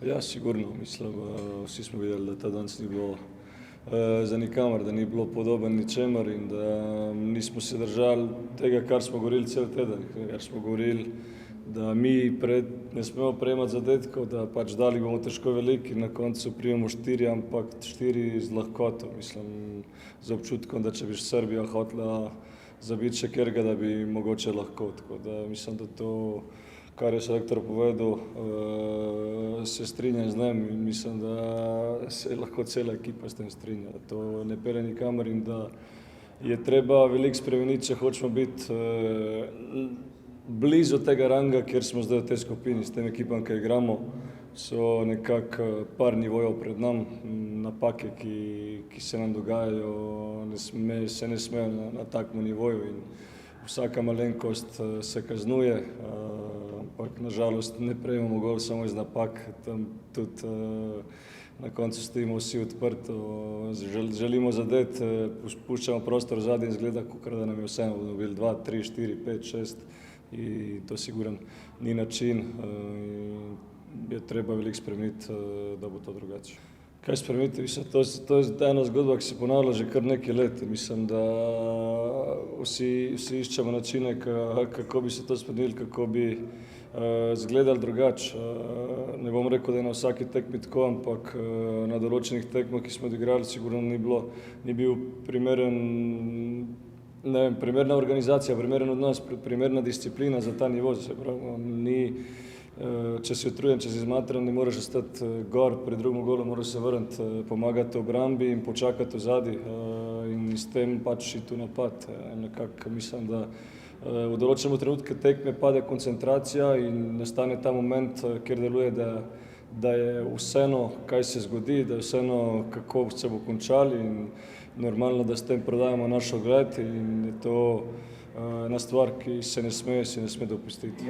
Ja, sigurno, mislim, vsi smo videli, da ta danes ni bilo za nikamor, da ni bilo podoben ničemer in da nismo se držali tega, kar smo govorili cel teden, kar smo govorili, da mi ne smemo prejemati zadetkov, da pač dali bomo težko veliki, na koncu prijemo 4, ampak 4 z lahkoto, mislim, z občutkom, da če bi Srbija hotela zabiti še kjerga, da bi mogoče lahko, tako da mislim, da to, kar je selektor povedal, se strinjam z njim in mislim, da se lahko cela ekipa s tem strinja, da to ne pelje nikamor in da je treba veliko spremeniti, če hočemo biti blizu tega ranga, kjer smo zdaj v tej skupini, s tem ekipam, ki igramo, so nekako par nivojev pred nam, napake, ki se nam dogajajo, se ne smejo na takem nivoju in vsaka malenkost se kaznuje, ampak nažalost ne prejmemo gol samo iz napak, tam tudi na koncu stojimo vsi odprto, želimo zadeti, puščamo prostor zadnji in izgleda, kot da nam je vseeno, bomo dobili 2, 3, 4, 5, 6 in to sigurno ni način, je treba veliko spremeniti, da bo to drugače. Kaj spremeniti? Mislim, to je ena zgodba, ki se ponavlja že kar nekaj let. Mislim, da vsi iščemo načine, kako bi se to spremenili, kako bi izgledali drugače. Ne bom rekel, da je na vsaki tekmi tako, ampak na določenih tekmah, ki smo odigrali, sigurno ni bil primeren, ne vem, primerna organizacija, primeren odnos, primerna disciplina za ta nivo. Se pravi, če si utrujen, če si zmatran, ne moreš ostati gor pri drugem golu, moraš se vrniti, pomagati obrambi in počakati ozadji in s tem pač iti v napad. Nekako mislim, da v določenem trenutku tekme pade koncentracija in nastane ta moment, kjer deluje, da je vseeno, kaj se zgodi, da je vseeno, kako se bo končali in normalno, da s tem prodajamo naš ugled in je to ena stvar, ki se ne sme dopustiti.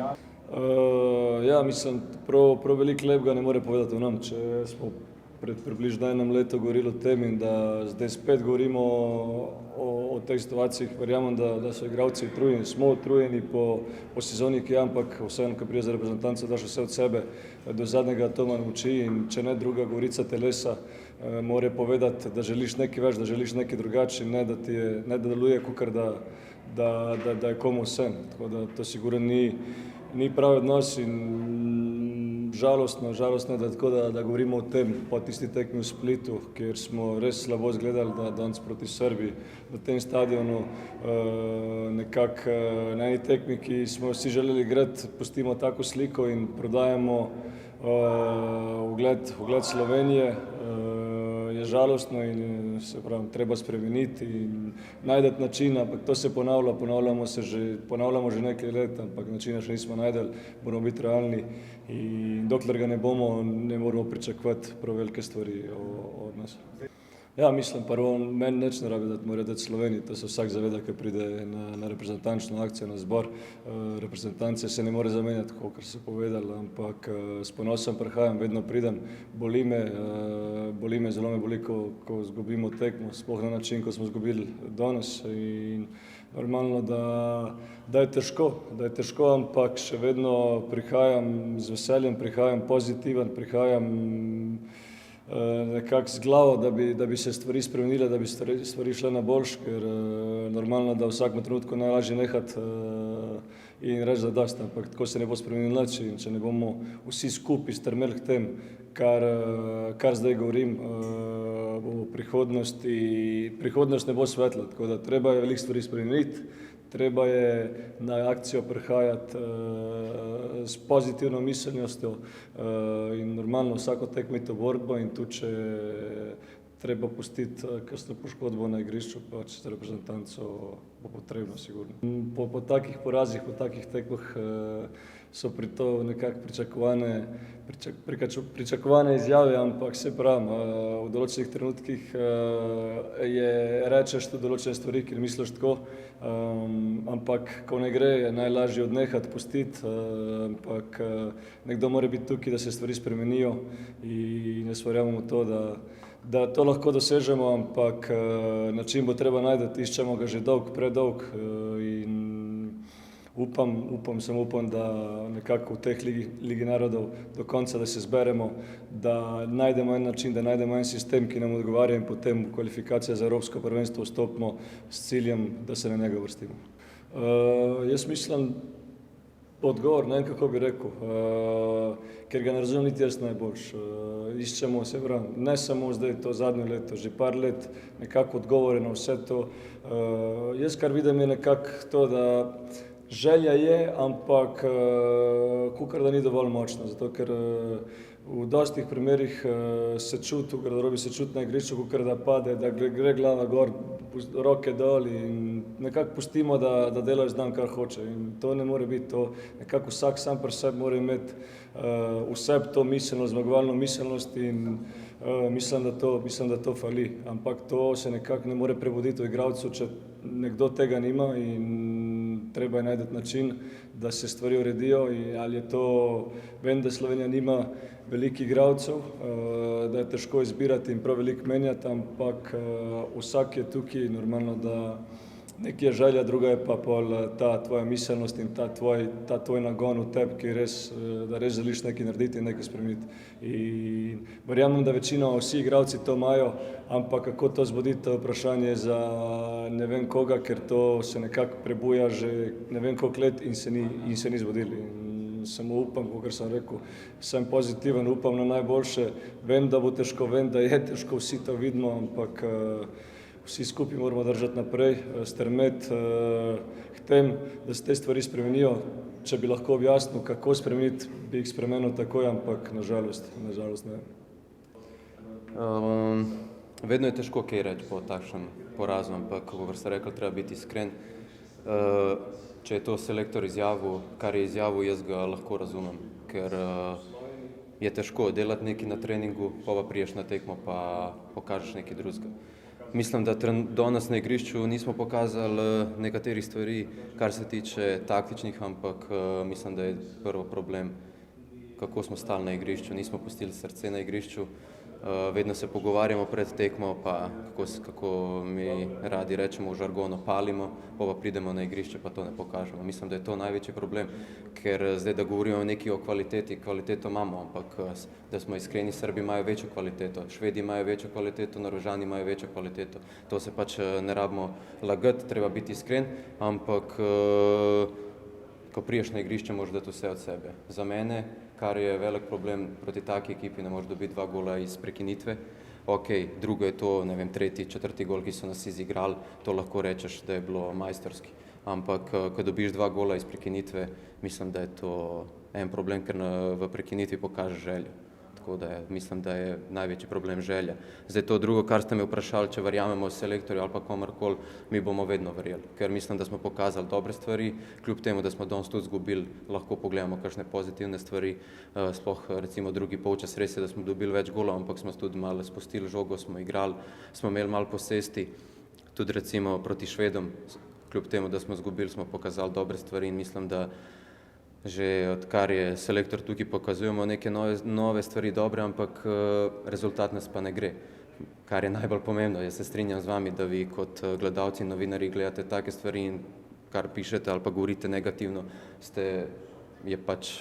Ja, mislim, prav veliko lepega ne more povedati o nam. Če smo pred približno enem letu govorili o tem in da zdaj spet govorimo o teh situacijah, verjamem, da so igralci utrujeni, smo utrujeni po sezoni, ki je, ampak vseeno, ko pride za reprezentanco, daš vse od sebe do zadnjega atoma moči in če ne druga govorica telesa, mora povedati, da želiš nekaj več, da želiš nekaj drugače in ne da deluje, kakor da je komu vsem. Tako da to sigurno ni pravi odnos in žalostno je, da govorimo o tem po tisti tekmi v Splitu, kjer smo res slabo izgledali, da danes proti Srbiji na tem stadionu nekako na eni tekmi, ki smo vsi želeli igrati, pustimo tako sliko in prodajamo ugled Slovenije, je žalostno in se pravi, treba spremeniti in najdeti način, ampak to se ponavljamo že nekaj let, ampak načina še nismo najdeli, moramo biti realni in dokler ga ne bomo, ne moramo pričakovati prav velike stvari od nas. Ja, mislim, prvo, meni nič ne rabi dati Sloveniji, to se vsak zaveda, ki pride na reprezentančno akcijo, na zbor. Reprezentance se ne more zamenjati, kot so povedali, ampak s ponosom prihajam, vedno pridem, boli me, zelo me boli, ko izgubimo tekmo, sploh na način, ko smo izgubili danes in normalno, da je težko, ampak še vedno prihajam z veseljem, prihajam pozitiven, prihajam nekako z glavo, da bi se stvari spremenile, da bi stvari šle na boljše, ker normalno, da v vsakem trenutku najlažje nehati in reči, da dosti, ampak tako se ne bo spremenilo nič in če ne bomo vsi skupaj strmeli k tem, kar zdaj govorim, bo prihodnost ne bo svetla, tako da treba je veliko stvari spremeniti, treba je na akcijo prihajati s pozitivno miselnostjo in normalno vsako tekmo je to borba in tudi če treba pustiti kakšno poškodbo na igrišču, pač za reprezentanco bo potrebno sigurno. Po takih porazih, po takih tekmah so pri to nekako pričakovane izjave, ampak se pravim, v določenih trenutkih rečeš tudi določene stvari, ker misliš tako, ampak ko ne gre, je najlažje odnehati, pustiti, ampak nekdo mora biti tukaj, da se stvari spremenijo in jaz verjamem v to, da to lahko dosežemo, ampak način bo treba najti, iščemo ga že predolg in Upam, da nekako v teh Ligi narodov do konca, da se zberemo, da najdemo en način, da najdemo en sistem, ki nam odgovarja in potem v kvalifikacije za Evropsko prvenstvo vstopimo s ciljem, da se na njega vrstimo. Jaz mislim, odgovor, ne vem, kako bi rekel, ker ga ne razumem niti jaz najboljše. Iščemo, se pravi, ne samo zdaj to zadnje leto, že par let nekako odgovore na vse to. Jaz kar vidim je nekako to, da želja je, ampak kakor da ni dovolj močna, zato ker v dostih primerih se čuti, v garderobi se čuti na igrišču, kakor da pade, da gre glava gor, roke dol in nekako pustimo, da delajo z nami, kar hoče. In to ne more biti to. Nekako vsak sam pri sebi mora imeti v sebi to miselnost, zmagovalno miselnost in mislim, da to fali. Ampak to se nekako ne more prebuditi v igralcu, če nekdo tega nima in treba je najti način, da se stvari uredijo. Ali je to, vem, da Slovenija nima velikih igralcev, da je težko izbirati in prav veliko menjati, ampak vsak je tukaj normalno, da nekaj je želja, druga je pa pol ta tvoja miselnost in ta tvoj nagon v tebi, da res želiš nekaj narediti in nekaj spremeniti. In verjamem, da večino vsi igralci to imajo, ampak kako to zbuditi, to je vprašanje za ne vem koga, ker to se nekako prebuja že ne vem koliko let in se ni zbudili. Samo upam, kot sem rekel, sem pozitiven, upam na najboljše, vem, da bo težko, vem, da je težko, vsi to vidimo, ampak vsi skupaj moramo držati naprej, strmeti k tem, da se te stvari spremenijo. Če bi lahko objasnil, kako spremeniti, bi jih spremenil takoj, ampak nažalost ne. Vedno je težko kaj reči po takšnem porazu, ampak, kot ste rekli, treba biti iskren. Če je to selektor izjavil, kar je izjavil, jaz ga lahko razumem, ker je težko delati nekaj na treningu, pa priješ na tekmo, pa pokažeš nekaj drugega. Mislim, da danes na igrišču nismo pokazali nekaterih stvari, kar se tiče taktičnih, ampak mislim, da je prvo problem, kako smo stali na igrišču, nismo pustili srce na igrišču. Vedno se pogovarjamo pred tekmo, pa kako mi radi rečemo v žargonu, palimo, pa pridemo na igrišče, pa to ne pokažemo. Mislim, da je to največji problem, ker zdaj, da govorimo nekaj o kvaliteti, kvaliteto imamo, ampak da smo iskreni, Srbi imajo večjo kvaliteto, Švedi imajo večjo kvaliteto, Norvežani imajo večjo kvaliteto. To se pač ne rabimo lagati, treba biti iskren, ampak ko priješ na igrišče, moraš dati vse od sebe. Za mene, kar je velik problem proti taki ekipi, ne moreš dobiti 2 gola iz prekinitve. Ok, drugo je to, ne vem, 3., 4. gol, ki so nas izigrali, to lahko rečeš, da je bilo majstorski. Ampak, ko dobiš 2 gola iz prekinitve, mislim, da je to en problem, ker v prekinitvi pokaže željo. Tako da mislim, da je največji problem želja. Zdaj to drugo, kar ste me vprašali, če verjamemo selektorju ali pa komorkoli, mi bomo vedno verjeli, ker mislim, da smo pokazali dobre stvari, kljub temu, da smo danes tudi izgubili, lahko pogledamo kakšne pozitivne stvari, sploh recimo drugi polčas, res je, da smo dobili več golov, ampak smo tudi malo spustili žogo, smo igrali, smo imeli malo posesti, tudi recimo proti Švedom, kljub temu, da smo izgubili, smo pokazali dobre stvari in mislim, da že odkar je selektor tukaj, pokazujemo neke nove stvari dobre, ampak rezultat nas pa ne gre, kar je najbolj pomembno. Jaz se strinjam z vami, da vi kot gledalci in novinarji gledate take stvari in kar pišete ali pa govorite negativno, je pač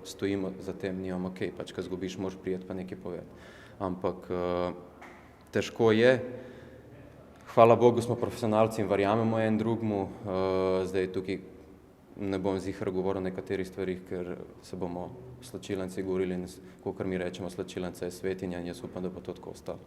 stojimo za tem, nimamo ok, pač ko zgubiš, moraš prijeti pa nekaj povedati. Ampak težko je. Hvala Bogu smo profesionalci in verjamemo en drugmu, zdaj tukaj ne bom ziher govoril o nekaterih stvarih, ker se bomo slačilnici govorili in kakor mi rečemo, slačilnica je svetinja in jaz upam, da bo to tako ostalo.